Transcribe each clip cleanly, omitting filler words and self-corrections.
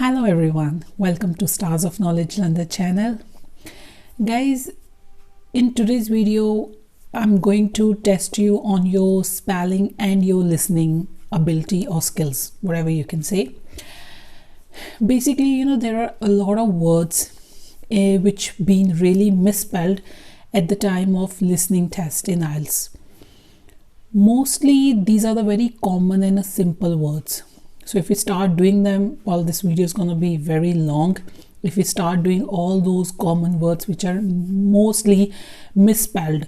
Hello everyone, welcome to Stars of Knowledge Jalandhar channel. Guys, in today's video I'm going to test you on your spelling and your listening ability or skills, whatever you can say. Basically, there are a lot of words which been really misspelled at the time of listening test in Ielts. Mostly these are the very common and simple words. So if we start doing them, well, this video is going to be very long. If we start doing all those common words which are mostly misspelled,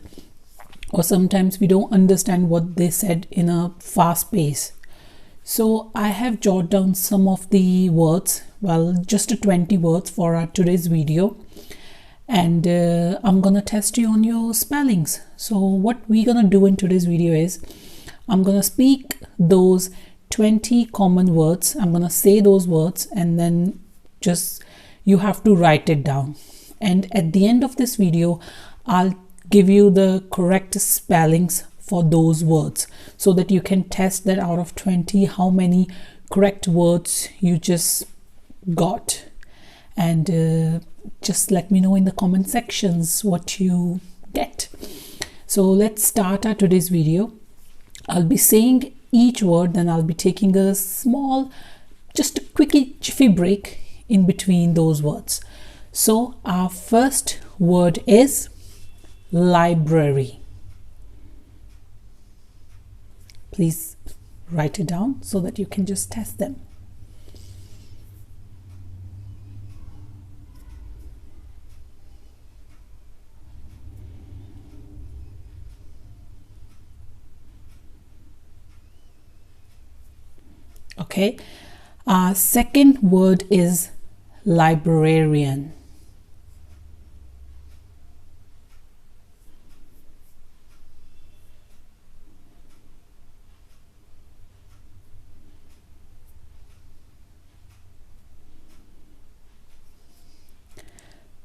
or sometimes we don't understand what they said in a fast pace. So I have jotted down some of the words, well, just 20 words for our today's video. And I'm gonna test you on your spellings. So what we're gonna do in today's video is I'm gonna speak those 20 common words. I'm gonna say those words and then just you have to write it down, and at the end of this video I'll give you the correct spellings for those words so that you can test that out of 20 how many correct words you just got. And just let me know in the comment sections what you get. So let's start our today's video. I'll be saying each word, then I'll be taking a small, just a quickie jiffy break in between those words. So our first word is library. Please write it down so that you can just test them. Okay, our second word is librarian.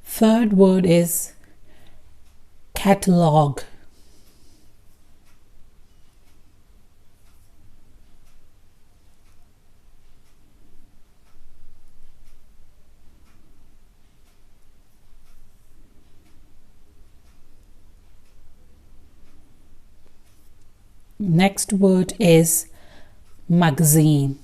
Third word is catalog. Next word is magazine.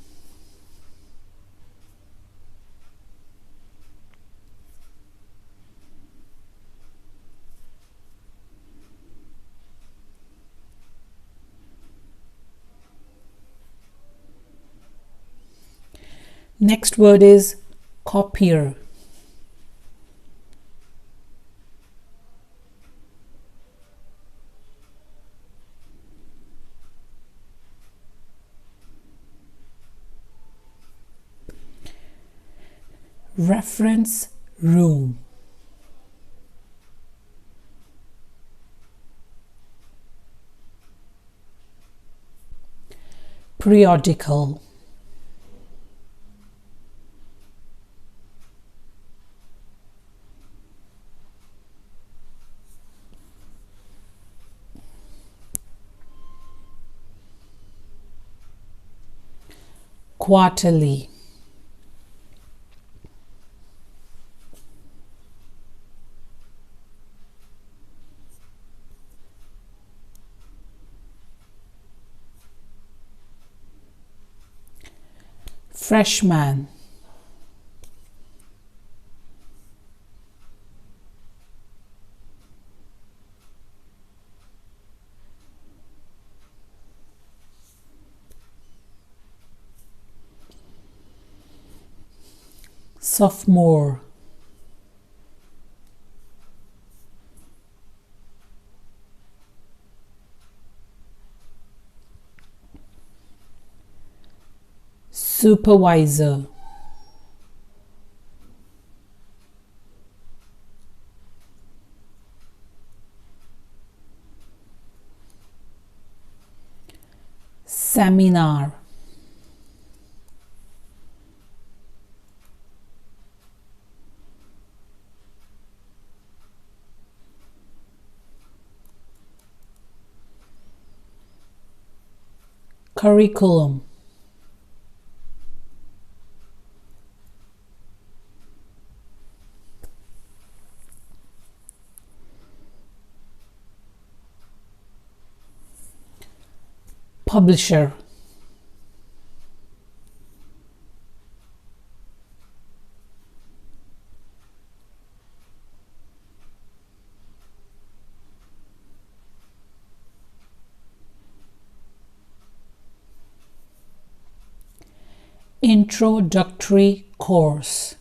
Next word is copier. Reference room. Periodical. Quarterly. Freshman. Sophomore. Supervisor. Seminar. Curriculum. publisher, introductory course,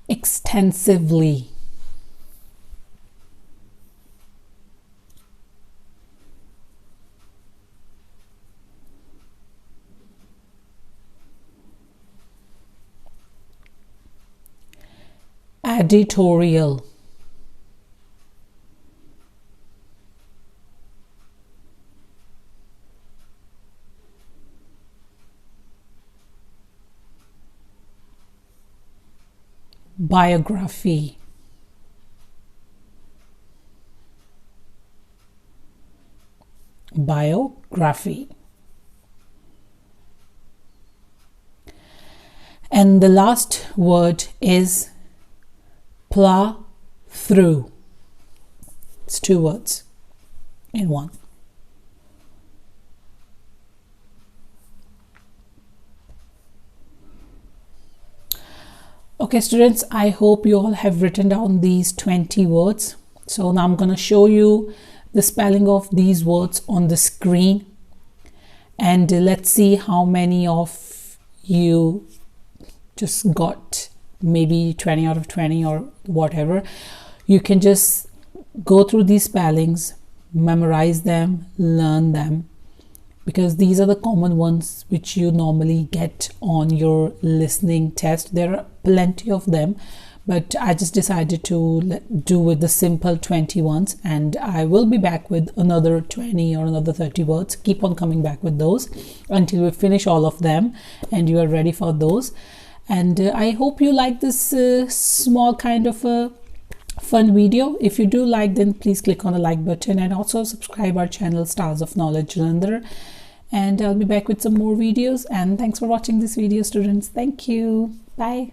extensively, editorial, biography, biography. And the last word is plow through. It's 2 words in one. Okay students, I hope you all have written down these 20 words. So now I'm going to show you the spelling of these words on the screen, and let's see how many of you just got maybe 20 out of 20 or whatever. You can just go through these spellings, memorize them, learn them, because these are the common ones which you normally get on your listening test. There are plenty of them, but I just decided to do with the simple 20 ones, and I will be back with another 20 or another 30 words. Keep on coming back with those until we finish all of them and you are ready for those. And I hope you like this small kind of a fun video. If you do like, then please click on the like button and also subscribe our channel Stars of Knowledge Jalandhar, and I'll be back with some more videos. And thanks for watching this video students. Thank you. Bye.